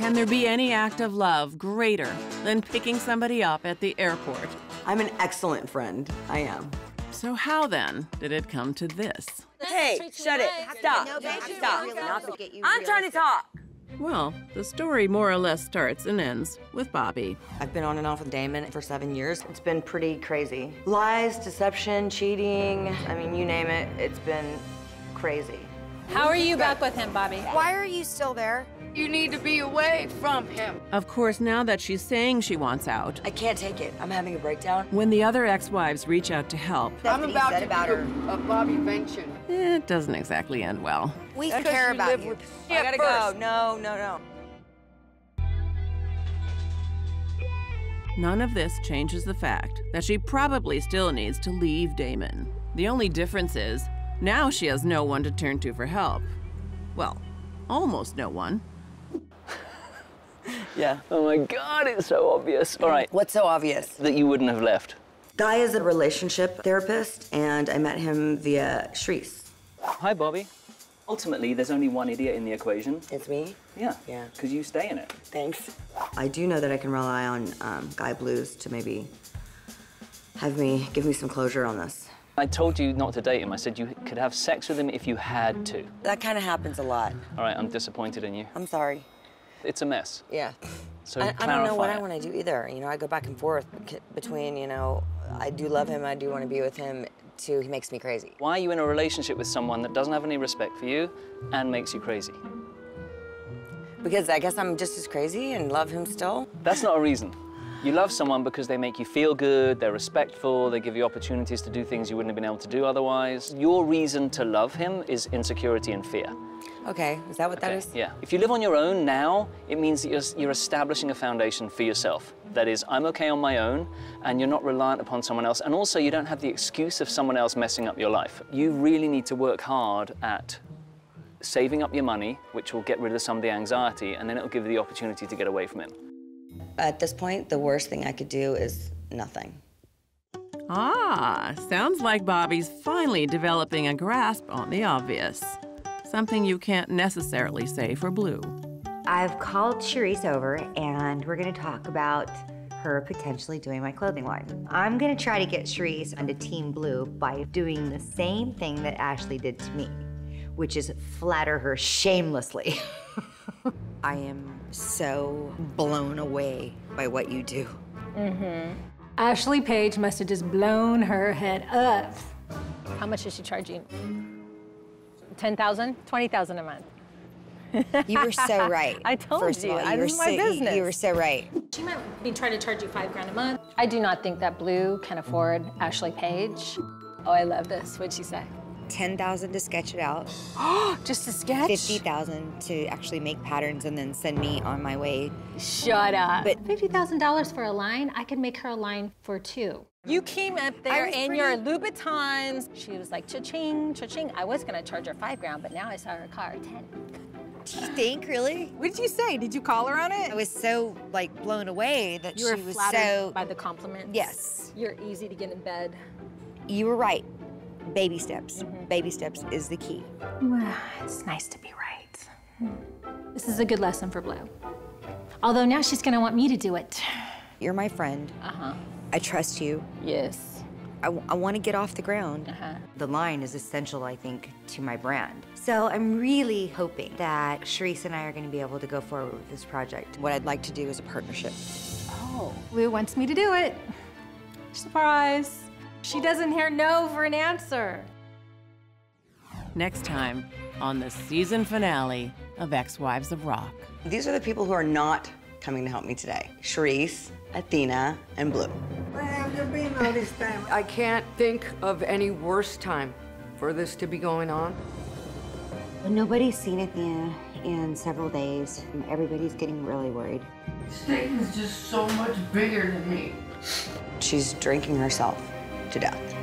Can there be any act of love greater than picking somebody up at the airport? I'm an excellent friend. I am. So how then did it come to this? Hey, shut it. Stop. Stop. I'm trying to talk. Well, the story more or less starts and ends with Bobby. I've been on and off with Damon for 7 years. It's been pretty crazy. Lies, deception, cheating, I mean, you name it, it's been crazy. How are you back with him, Bobby? Why are you still there? You need to be away from him. Of course, now that she's saying she wants out, I can't take it. I'm having a breakdown. when the other ex-wives reach out to help, I'm about to do a Bobby venture. it doesn't exactly end well. We care about you. I gotta go. No, no, no. None of this changes the fact that she probably still needs to leave Damon. The only difference is, now she has no one to turn to for help. Well, almost no one. Yeah. Oh my God, it's so obvious. All right. What's so obvious? That you wouldn't have left. Guy is a relationship therapist, and I met him via Shreese. Hi, Bobby. Ultimately, there's only one idiot in the equation. It's me? Yeah. Yeah. Because you stay in it. Thanks. I do know that I can rely on Guy Blues to maybe give me some closure on this. I told you not to date him. I said you could have sex with him if you had to. That kind of happens a lot. All right, I'm disappointed in you. I'm sorry. It's a mess. Yeah. So I don't know what I clarify want to do either. You know, I go back and forth between, you know, I do love him, I do want to be with him, to he makes me crazy. Why are you in a relationship with someone that doesn't have any respect for you and makes you crazy? Because I guess I'm just as crazy and love him still. That's not a reason. You love someone because they make you feel good, they're respectful, they give you opportunities to do things you wouldn't have been able to do otherwise. Your reason to love him is insecurity and fear. Okay, is that what that is? Yeah. If you live on your own now, it means that you're establishing a foundation for yourself. That is, I'm okay on my own, and you're not reliant upon someone else. And also, you don't have the excuse of someone else messing up your life. You really need to work hard at saving up your money, which will get rid of some of the anxiety, and then it'll give you the opportunity to get away from him. At this point, the worst thing I could do is nothing. Ah, sounds like Bobby's finally developing a grasp on the obvious. Something you can't necessarily say for Blue. I've called Sharice over, and we're gonna talk about her potentially doing my clothing line. I'm gonna try to get Sharice onto Team Blue by doing the same thing that Ashley did to me, which is flatter her shamelessly. I am so blown away by what you do. Ashley Page must have just blown her head up. How much is she charging? 10,000? 20,000 a month. You were so right. I told First you, of all, this is my business. You were so right. She might be trying to charge you $5,000 a month. I do not think that Blue can afford Ashley Page. Oh, I love this. What'd she say? 10,000 to sketch it out. Just a sketch? 50,000 to actually make patterns and then send me on my way. Shut up. But $50,000 for a line? I could make her a line for 2. You came up there in your Louboutins. She was like, cha-ching, cha-ching. I was gonna charge her $5,000, but now I saw her car 10. do you think, really? What did you say? Did you call her on it? I was so, like, blown away that You were she was flattered so... by the compliments? Yes. You're easy to get in bed. You were right. Baby steps. Baby steps is the key. Well, it's nice to be right. This is a good lesson for Blue. Although now she's gonna want me to do it. You're my friend. I trust you. Yes. I want to get off the ground. The line is essential, I think, to my brand. So I'm really hoping that Sharice and I are going to be able to go forward with this project. What I'd like to do is a partnership. Oh. Blue wants me to do it. Surprise. She doesn't hear no for an answer. Next time on the season finale of Ex-Wives of Rock. These are the people who are not coming to help me today. Sharice, Athena, and Blue. I can't think of any worse time for this to be going on. Nobody's seen Athena in several days. Everybody's getting really worried. Satan's just so much bigger than me. She's drinking herself to death.